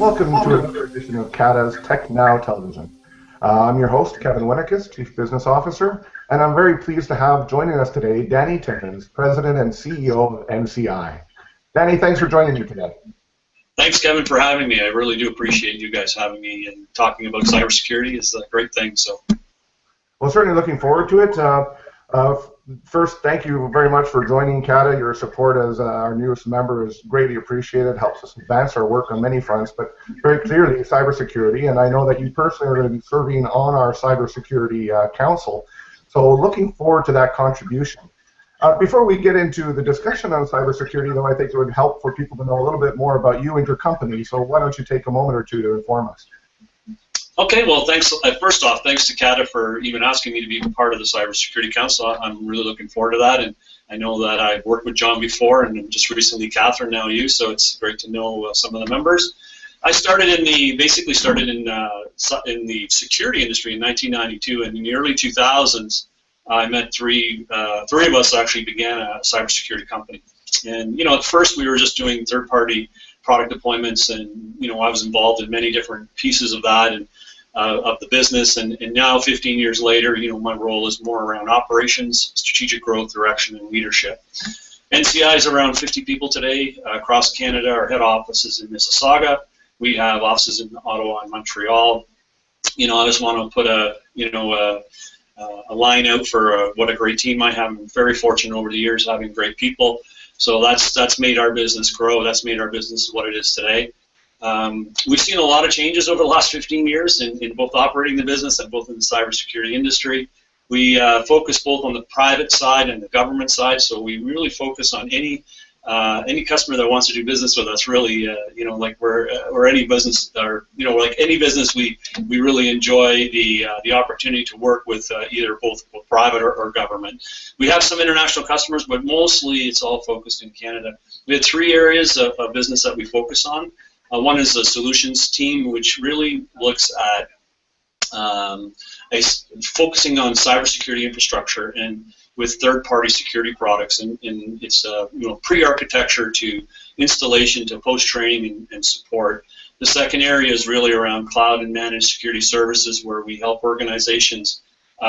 Welcome to another edition of CATA's TechNOW television. I'm your host, Kevin Wennekes, Chief Business Officer, and I'm very pleased to have joining us today Danny Timmins, President and CEO of NCI. Danny, thanks for joining me today. Thanks, Kevin, for having me. I really do appreciate you guys having me, and talking about cybersecurity is a great thing. So, well, certainly looking forward to it. First, thank you very much for joining CATA. Your support as our newest member is greatly appreciated, helps us advance our work on many fronts, but very clearly cybersecurity, and I know that you personally are going to be serving on our cybersecurity council, so looking forward to that contribution. Before we get into the discussion on cybersecurity, though, I think it would help for people to know a little bit more about you and your company, so why don't you take a moment or two to inform us? Okay, well, thanks. First off, thanks to CATA for even asking me to be part of the Cybersecurity Council. I'm really looking forward to that, and I know that I've worked with John before, and just recently Catherine, now you, so it's great to know some of the members. I started basically started in the security industry in 1992, and in the early 2000s, I met three of us actually began a cybersecurity company. And, at first we were just doing third-party product deployments, and, I was involved in many different pieces of that, and of the business, and now 15 years later, my role is more around operations, strategic growth, direction, and leadership. NCI is around 50 people today across Canada. Our head office is in Mississauga. We have offices in Ottawa and Montreal. I just want to put a line out for what a great team I have. I'm very fortunate over the years having great people. So that's made our business grow. That's made our business what it is today. We've seen a lot of changes over the last 15 years in both operating the business and both in the cybersecurity industry. We focus both on the private side and the government side, so we really focus on any customer that wants to do business with us. Really, like we're any business, or like any business, we really enjoy the opportunity to work with either both private or government. We have some international customers, but mostly it's all focused in Canada. We have three areas of business that we focus on. One is the solutions team, which really looks at focusing on cybersecurity infrastructure and with third-party security products, and it's pre-architecture to installation to post-training and support. The second area is really around cloud and managed security services, where we help organizations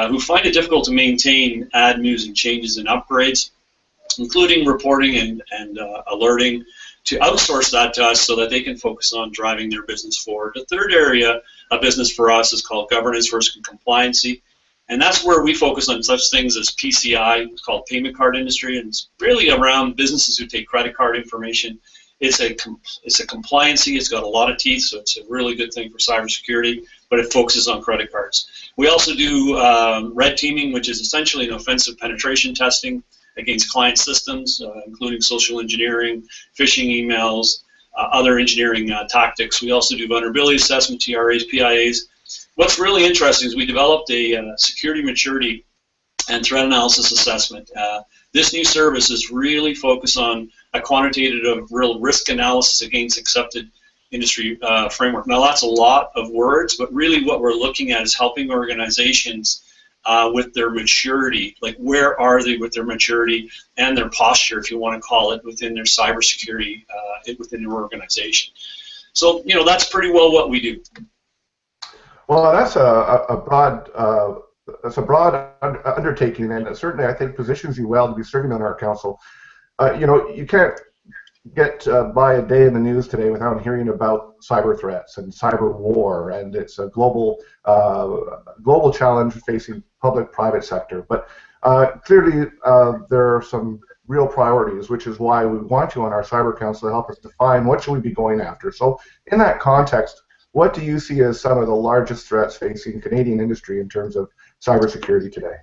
who find it difficult to maintain, add, using changes and upgrades, including reporting and alerting, to outsource that to us so that they can focus on driving their business forward. The third area of business for us is called governance, risk, and compliancy, and that's where we focus on such things as PCI, it's called payment card industry, and it's really around businesses who take credit card information. It's a compliancy, it's got a lot of teeth, so it's a really good thing for cybersecurity, but it focuses on credit cards. We also do red teaming, which is essentially an offensive penetration testing against client systems, including social engineering, phishing emails, other engineering tactics. We also do vulnerability assessment, TRAs, PIAs. What's really interesting is we developed a security maturity and threat analysis assessment. This new service is really focused on a quantitative real risk analysis against accepted industry framework. Now that's a lot of words, but really what we're looking at is helping organizations with their maturity, like where are they with their maturity and their posture, if you want to call it, within their cybersecurity within their organization. So that's pretty well what we do. Well, that's a broad undertaking, and certainly I think positions you well to be serving on our council. You can't get by a day in the news today without hearing about cyber threats and cyber war, and it's a global challenge facing public-private sector. But clearly there are some real priorities, which is why we want you on our Cyber Council to help us define what should we be going after. So in that context, what do you see as some of the largest threats facing Canadian industry in terms of cybersecurity today?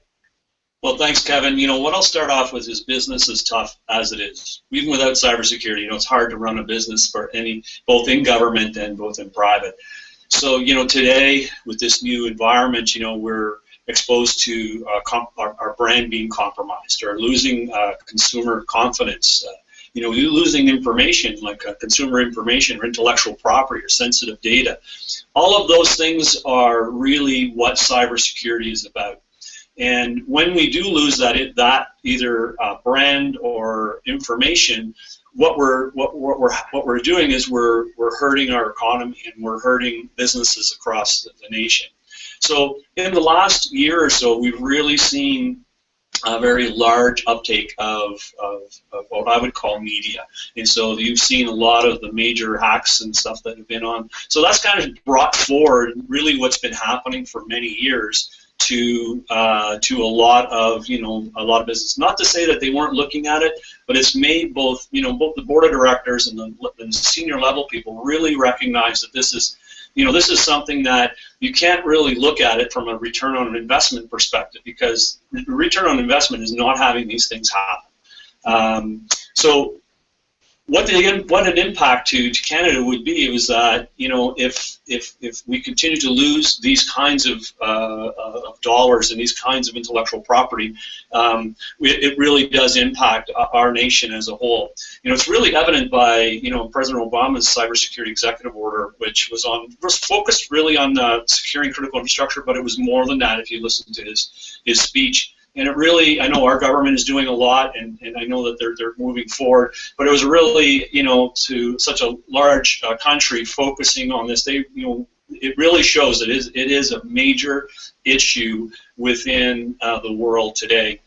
Well, thanks, Kevin. What I'll start off with is business is tough as it is. Even without cybersecurity, it's hard to run a business for both in government and both in private. So, today with this new environment, we're exposed to our brand being compromised, or losing consumer confidence. Losing information like consumer information or intellectual property or sensitive data. All of those things are really what cybersecurity is about. And when we do lose that either brand or information, what we're doing is we're hurting our economy, and we're hurting businesses across the nation. So in the last year or so, we've really seen a very large uptake of what I would call media. And so you've seen a lot of the major hacks and stuff that have been on. So that's kind of brought forward really what's been happening for many years to a lot of business. Not to say that they weren't looking at it, but it's made both the board of directors and the senior level people really recognize that this is something that you can't really look at it from a return on investment perspective, because the return on investment is not having these things happen. So what an impact to Canada would be was that if we continue to lose these kinds of dollars and these kinds of intellectual property, it really does impact our nation as a whole. It's really evident by President Obama's cybersecurity executive order, which was focused really on securing critical infrastructure, but it was more than that if you listen to his speech. And it really, I know our government is doing a lot, and I know that they're moving forward, but it was really, to such a large country focusing on this, it really shows that it is a major issue within the world today.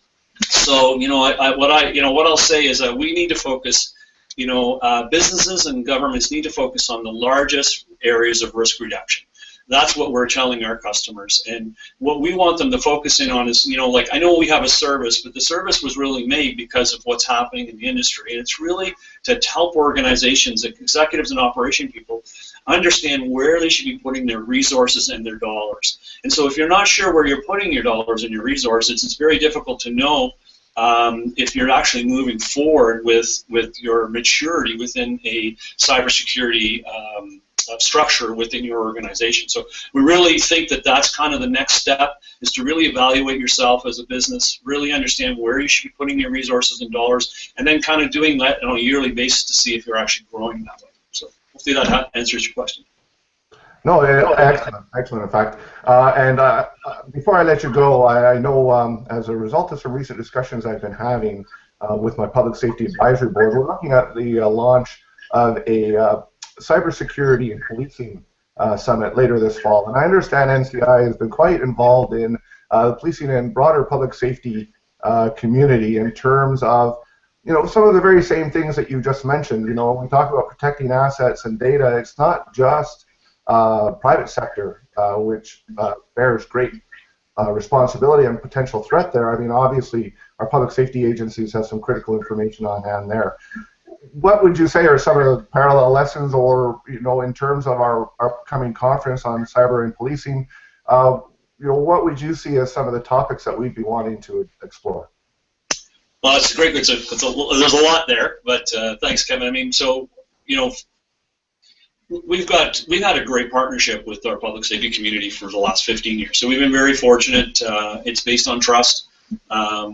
So, what I'll say is that we need to focus, businesses and governments need to focus on the largest areas of risk reduction. That's what we're telling our customers, and what we want them to focus in on is, like, I know we have a service, but the service was really made because of what's happening in the industry, and it's really to help organizations, executives and operation people, understand where they should be putting their resources and their dollars. And so if you're not sure where you're putting your dollars and your resources, it's very difficult to know if you're actually moving forward with your maturity within a cybersecurity structure within your organization. So we really think that that's kind of the next step, is to really evaluate yourself as a business, really understand where you should be putting your resources and dollars, and then kind of doing that on a yearly basis to see if you're actually growing that way. So hopefully that answers your question. No, excellent, in fact. And before I let you go, I know as a result of some recent discussions I've been having with my Public Safety Advisory Board, we're looking at the launch of a cybersecurity and policing summit later this fall. And I understand NCI has been quite involved in the policing and broader public safety community in terms of some of the very same things that you just mentioned. When we talk about protecting assets and data, it's not just private sector, which bears great responsibility and potential threat there. I mean, obviously, our public safety agencies have some critical information on hand there. What would you say are some of the parallel lessons, or in terms of our upcoming conference on cyber and policing, what would you see as some of the topics that we'd be wanting to explore? Well, it's great. There's a lot there, but thanks, Kevin. I mean, so we've had a great partnership with our public safety community for the last 15 years. So we've been very fortunate. It's based on trust.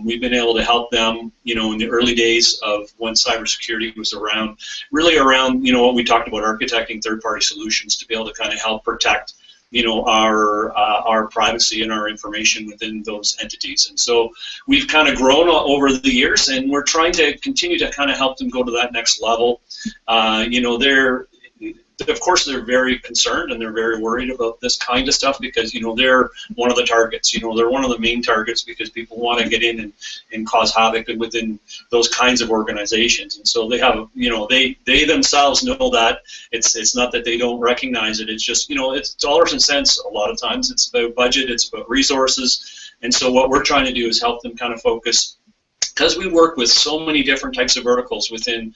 We've been able to help them, in the early days of when cybersecurity was around, really around, what we talked about, architecting third-party solutions to be able to kind of help protect, our privacy and our information within those entities. And so we've kind of grown over the years, and we're trying to continue to kind of help them go to that next level. Of course, they're very concerned and they're very worried about this kind of stuff because, they're one of the targets. They're one of the main targets because people want to get in and cause havoc within those kinds of organizations. And so they have, they themselves know that. It's not that they don't recognize it. It's just, it's dollars and cents a lot of times. It's about budget. It's about resources. And so what we're trying to do is help them kind of focus, because we work with so many different types of verticals within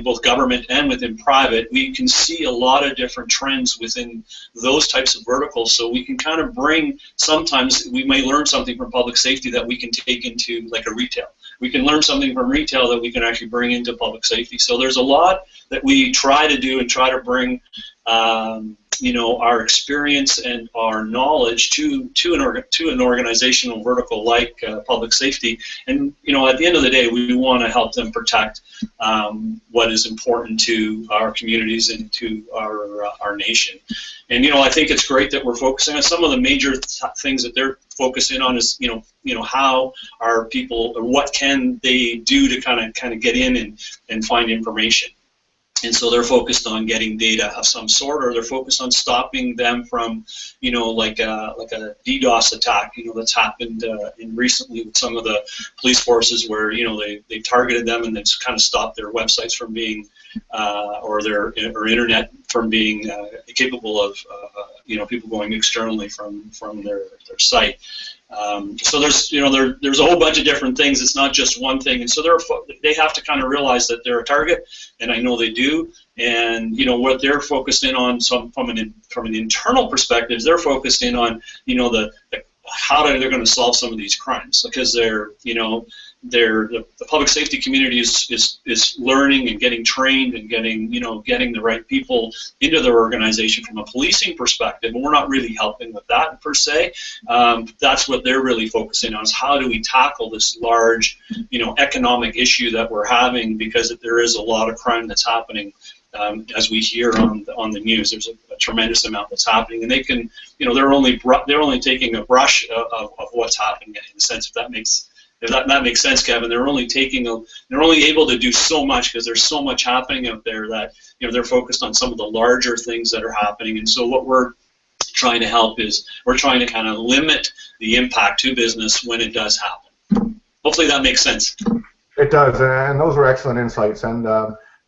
both government and within private, we can see a lot of different trends within those types of verticals. So we can kind of bring, sometimes we may learn something from public safety that we can take into like a retail. We can learn something from retail that we can actually bring into public safety. So there's a lot that we try to do and try to bring you know, our experience and our knowledge to an organizational vertical like public safety. And you know, at the end of the day, we want to help them protect what is important to our communities and to our nation. And you know, I think it's great that we're focusing on some of the major things that they're focusing on is you know how are people, or what can they do to kind of get in and find information. And so they're focused on getting data of some sort, or they're focused on stopping them from, you know, like a DDoS attack, you know, that's happened in recently with some of the police forces, where you know they targeted them and then kind of stopped their websites from being, or their internet from being capable of, you know, people going externally from their site. So there's, you know, there's a whole bunch of different things. It's not just one thing, and so they have to kind of realize that they're a target, and I know they do. And you know what they're focused in on, from an internal perspective, they're focused in on, you know, the how they're going to solve some of these crimes, because they're, you know, the public safety community is learning and getting trained and getting the right people into their organization from a policing perspective, and we're not really helping with that per se. That's what they're really focusing on, is how do we tackle this large, you know, economic issue that we're having, because there is a lot of crime that's happening. As we hear on the news, there's a tremendous amount that's happening, and they can, you know, they're only taking a brush of what's happening, in a sense, if that makes sense, Kevin. They're only able to do so much, because there's so much happening out there that, you know, they're focused on some of the larger things that are happening. And so what we're trying to help is we're trying to kind of limit the impact to business when it does happen. Hopefully that makes sense. It does, and those are excellent insights. And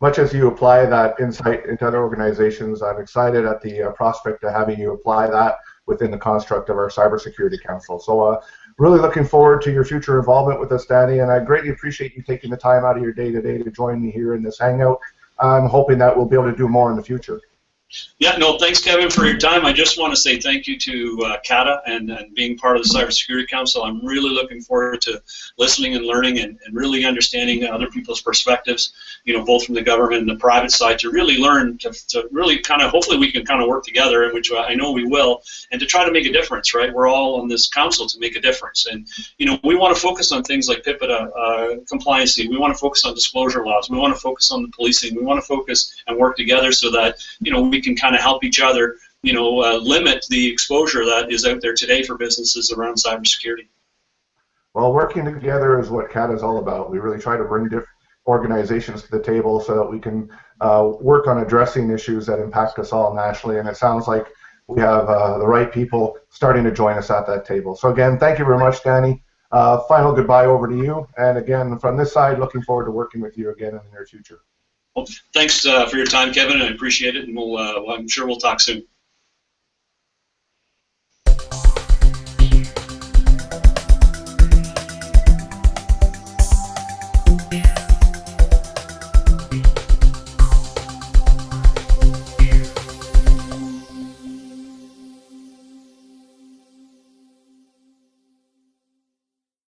much as you apply that insight into other organizations, I'm excited at the prospect of having you apply that within the construct of our Cybersecurity Council. So really looking forward to your future involvement with us, Danny, and I greatly appreciate you taking the time out of your day today to join me here in this hangout. I'm hoping that we'll be able to do more in the future. Yeah, no, thanks, Kevin, for your time. I just want to say thank you to CATA and being part of the Cybersecurity Council. I'm really looking forward to listening and learning and really understanding other people's perspectives, you know, both from the government and the private side, to really learn, to really kind of, hopefully we can kind of work together, which I know we will, and to try to make a difference, right? We're all on this council to make a difference. And, you know, we want to focus on things like PIPEDA, compliancy. We want to focus on disclosure laws. We want to focus on the policing. We want to focus and work together so that, you know, we can kind of help each other, you know, limit the exposure that is out there today for businesses around cybersecurity. Well, working together is what CATA is all about. We really try to bring different organizations to the table so that we can work on addressing issues that impact us all nationally, and it sounds like we have the right people starting to join us at that table. So again, thank you very much, Danny. Final goodbye over to you, and again, from this side, looking forward to working with you again in the near future. Well, thanks for your time, Kevin. I appreciate it, and I'm sure we'll talk soon. Yeah.